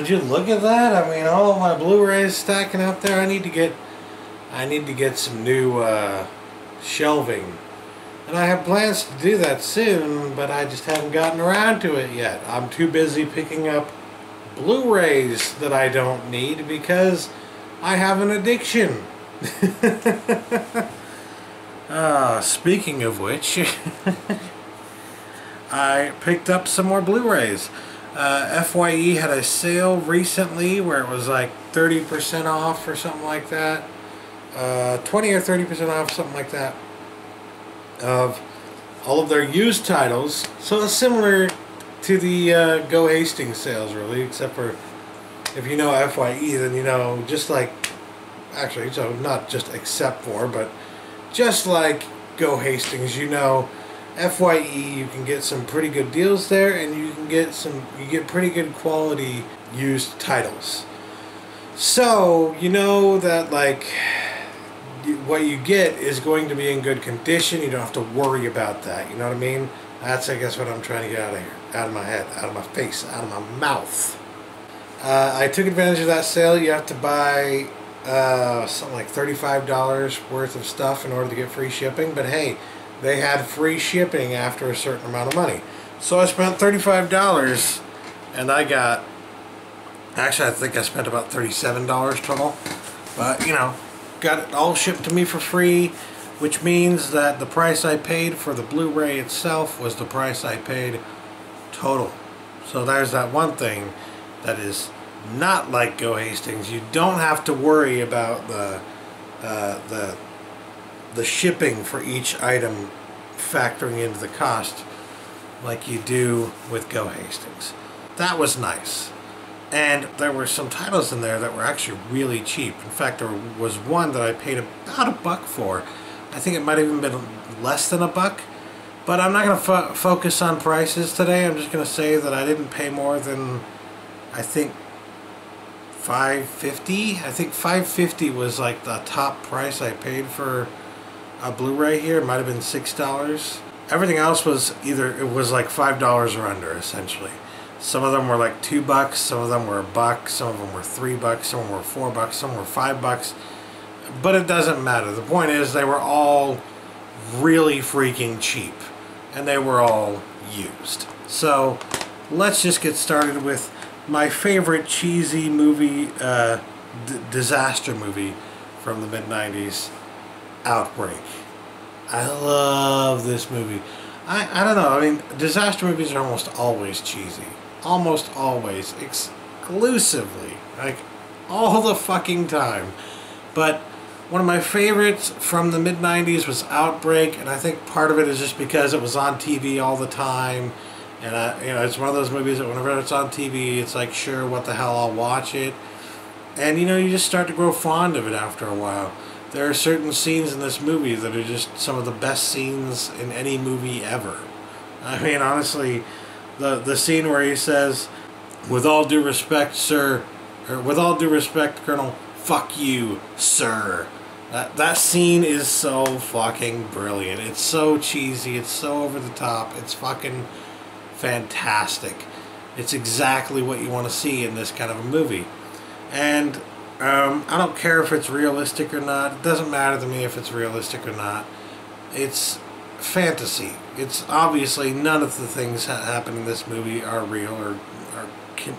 would you look at that? I mean, all of my Blu-rays stacking up there. I need to get some new shelving. And I have plans to do that soon, but I just haven't gotten around to it yet. I'm too busy picking up Blu-rays that I don't need because I have an addiction. Speaking of which, I picked up some more Blu-rays. FYE had a sale recently where it was like 30% off or something like that. 20 or 30% off, something like that, of all of their used titles. So it's similar to the Go Hastings sales, really, except for if you know FYE, then you know, just like, actually, so not just except for, but just like Go Hastings, you know, FYE, you can get some pretty good deals there, and you get pretty good quality used titles. So you know that, like, what you get is going to be in good condition. You don't have to worry about that. You know what I mean? That's, I guess, what I'm trying to get out of here. Out of my head, out of my face, out of my mouth. I took advantage of that sale. You have to buy something like $35 worth of stuff in order to get free shipping. But hey, they had free shipping after a certain amount of money. So I spent $35, and I got... Actually, I think I spent about $37 total. But, you know, got it all shipped to me for free, which means that the price I paid for the Blu-ray itself was the price I paid total. So there's that one thing that is not like Go Hastings. You don't have to worry about the shipping for each item factoring into the cost like you do with Go Hastings. That was nice. And there were some titles in there that were actually really cheap. In fact, there was one that I paid about $1 for. I think it might have even been less than $1. But I'm not going to focus on prices today. I'm just going to say that I didn't pay more than, I think, $5.50. I think $5.50 was like the top price I paid for a Blu-ray here. It might have been $6. Everything else was either, it was like $5 or under, essentially. Some of them were like $2, some of them were $1, some of them were $3, some of them were $4, some were $5. But it doesn't matter. The point is, they were all really freaking cheap, and they were all used. So let's just get started with my favorite cheesy movie, disaster movie from the mid-90s, Outbreak. I love this movie. I don't know, I mean, disaster movies are almost always cheesy. Almost always. Exclusively. Like, all the fucking time. But one of my favorites from the mid-90s was Outbreak, and I think part of it is just because it was on TV all the time. And, you know, it's one of those movies that whenever it's on TV, it's like, sure, what the hell, I'll watch it. And, you know, you just start to grow fond of it after a while. There are certain scenes in this movie that are just some of the best scenes in any movie ever. I mean, honestly, the scene where he says, "With all due respect, sir," or "With all due respect, Colonel, fuck you, sir." That scene is so fucking brilliant. It's so cheesy. It's so over the top. It's fucking fantastic. It's exactly what you want to see in this kind of a movie. And I don't care if it's realistic or not. It doesn't matter to me if it's realistic or not. It's fantasy. It's obviously none of the things that happen in this movie are real or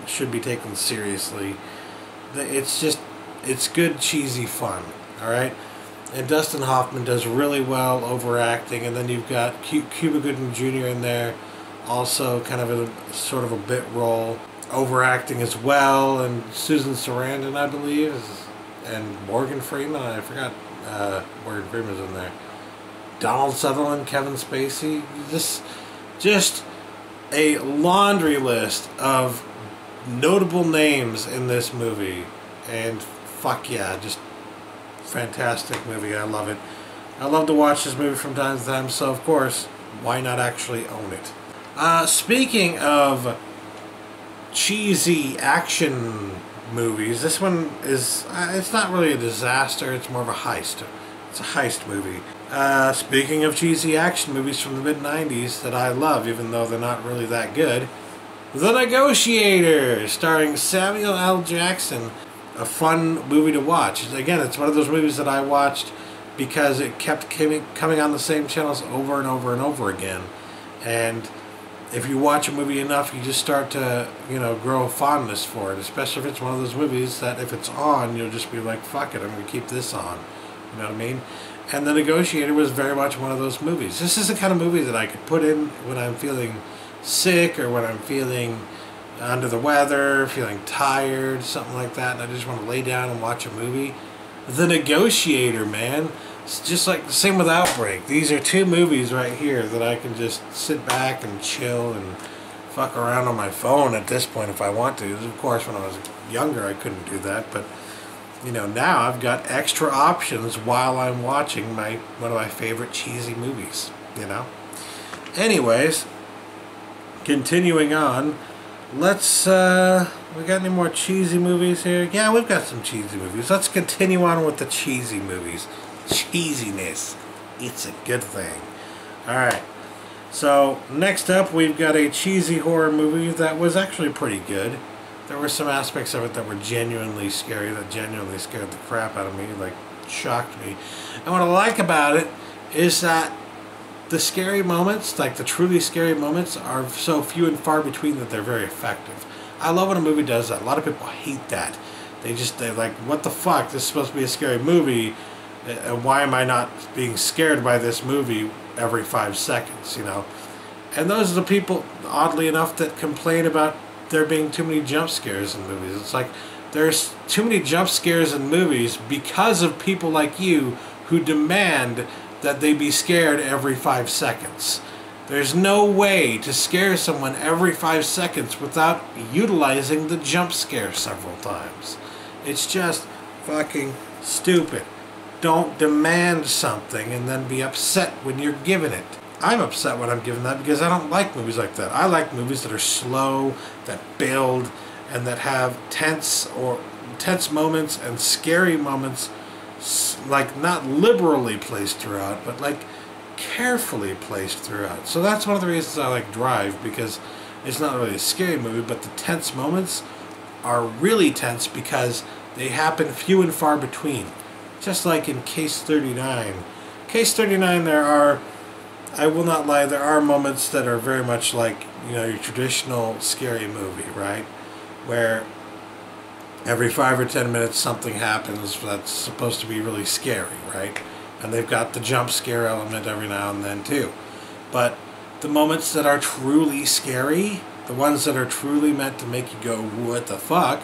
should be taken seriously. It's just, it's good cheesy fun. Alright? And Dustin Hoffman does really well overacting, and then you've got Cuba Gooding Jr. in there, also kind of in a sort of a bit role, overacting as well, and Susan Sarandon, I believe, and Morgan Freeman. I forgot Morgan Freeman's in there. Donald Sutherland, Kevin Spacey, just a laundry list of notable names in this movie, and fuck yeah, just fantastic movie. I love it. I love to watch this movie from time to time, so of course, why not actually own it? Speaking of cheesy action movies, this one is, it's not really a disaster, it's more of a heist. It's a heist movie. Speaking of cheesy action movies from the mid-90s that I love, even though they're not really that good, The Negotiator, starring Samuel L. Jackson. A fun movie to watch. Again, it's one of those movies that I watched because it kept coming on the same channels over and over and over again. And if you watch a movie enough, you just start to, grow a fondness for it, especially if it's one of those movies that if it's on, you'll just be like, fuck it, I'm going to keep this on. You know what I mean? And The Negotiator was very much one of those movies. This is the kind of movie that I could put in when I'm feeling sick or when I'm feeling under the weather, feeling tired, something like that, and I just want to lay down and watch a movie. The Negotiator, man. It's just like the same with Outbreak. These are two movies right here that I can just sit back and chill and fuck around on my phone at this point if I want to. Of course, when I was younger, I couldn't do that, but now I've got extra options while I'm watching one of my favorite cheesy movies, Anyways, continuing on, let's, we got any more cheesy movies here? Yeah, we've got some cheesy movies. Let's continue on with the cheesy movies. Cheesiness. It's a good thing. Alright. So, next up, we've got a cheesy horror movie that was actually pretty good. There were some aspects of it that were genuinely scary, that genuinely scared the crap out of me, like, shocked me. And what I like about it is that the scary moments, like the truly scary moments, are so few and far between that they're very effective. I love when a movie does that. A lot of people hate that. They're like, what the fuck? This is supposed to be a scary movie. Why am I not being scared by this movie every 5 seconds, And those are the people, oddly enough, that complain about there being too many jump scares in movies. It's like, there's too many jump scares in movies because of people like you who demand that they be scared every 5 seconds. There's no way to scare someone every 5 seconds without utilizing the jump scare several times. It's just fucking stupid. Don't demand something and then be upset when you're given it. I'm upset when I'm given that because I don't like movies like that. I like movies that are slow, that build, and that have tense moments and scary moments, like not liberally placed throughout, but like carefully placed throughout. So that's one of the reasons I like Drive, because it's not really a scary movie, but the tense moments are really tense because they happen few and far between. Just like in Case 39. Case 39, I will not lie, there are moments that are very much like, your traditional scary movie, right? Where every 5 or 10 minutes something happens that's supposed to be really scary, right? And they've got the jump scare element every now and then too. But the moments that are truly scary, the ones that are truly meant to make you go, what the fuck,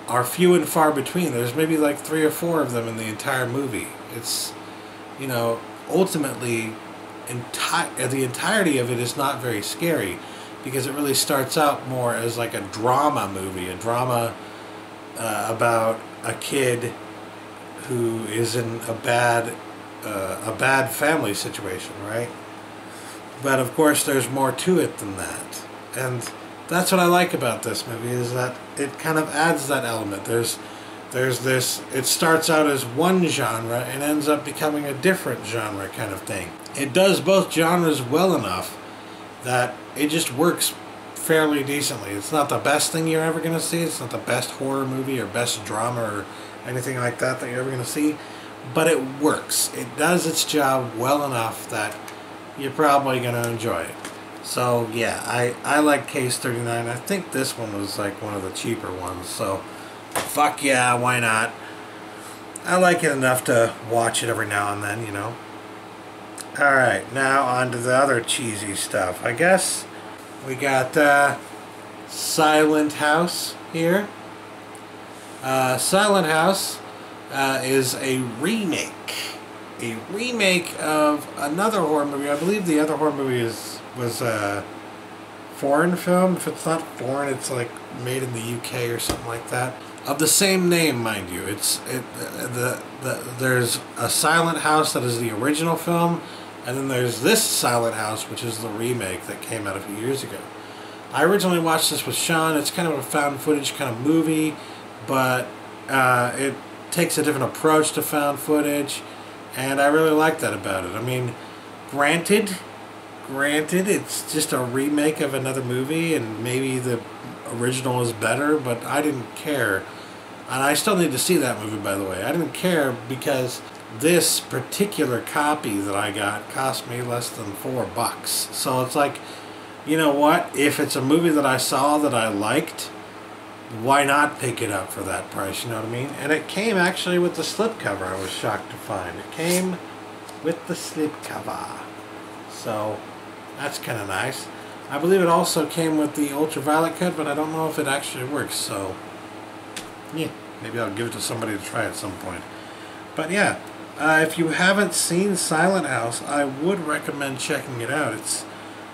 are few and far between. There's maybe like 3 or 4 of them in the entire movie. It's, ultimately, the entirety of it is not very scary because it really starts out more as like a drama movie, a drama about a kid who is in a bad family situation, right? But of course there's more to it than that. And that's what I like about this movie, is that it kind of adds that element. There's this, it starts out as one genre and ends up becoming a different genre kind of thing. It does both genres well enough that it just works fairly decently. It's not the best thing you're ever going to see. It's not the best horror movie or best drama or anything like that you're ever going to see. But it works. It does its job well enough that you're probably going to enjoy it. So yeah, I like Case 39. I think this one was like one of the cheaper ones. So fuck yeah, why not? I like it enough to watch it every now and then, Alright, now on to the other cheesy stuff. I guess we got Silent House here. Silent House is a remake. A remake of another horror movie. I believe the other horror movie was a foreign film. If it's not foreign, it's like made in the UK or something like that. Of the same name, mind you. There's a Silent House that is the original film, and then there's this Silent House, which is the remake that came out a few years ago. I originally watched this with Sean. It's kind of a found footage kind of movie, but it takes a different approach to found footage, and I really like that about it. I mean, granted, granted, it's just a remake of another movie, and maybe the original is better, but I didn't care. And I still need to see that movie, by the way. I didn't care because this particular copy that I got cost me less than $4. So it's like, you know what? If it's a movie that I saw that I liked, why not pick it up for that price? You know what I mean? And it came actually with the slipcover. I was shocked to find it came with the slipcover. So that's kind of nice. I believe it also came with the ultraviolet cut, but I don't know if it actually works. So yeah, maybe I'll give it to somebody to try at some point. But yeah, if you haven't seen Silent House, I would recommend checking it out. It's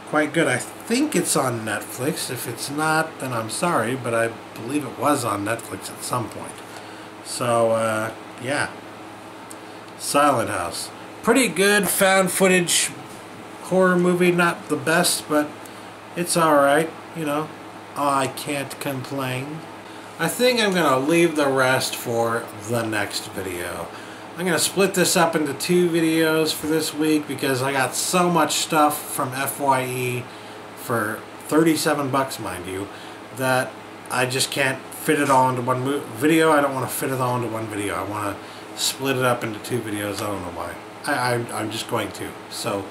quite good. I think it's on Netflix. If it's not, then I'm sorry, but I believe it was on Netflix at some point. So yeah, Silent House. Pretty good found footage horror movie. Not the best, but it's alright, you know. I can't complain. I think I'm going to leave the rest for the next video. I'm going to split this up into 2 videos for this week because I got so much stuff from FYE for $37, mind you, that I just can't fit it all into one video. I don't want to fit it all into one video. I want to split it up into 2 videos. I don't know why. I'm just going to. So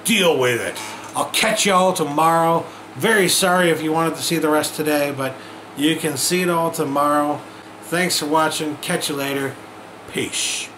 deal with it. I'll catch y'all tomorrow. Very sorry if you wanted to see the rest today, but you can see it all tomorrow. Thanks for watching. Catch you later. Peace.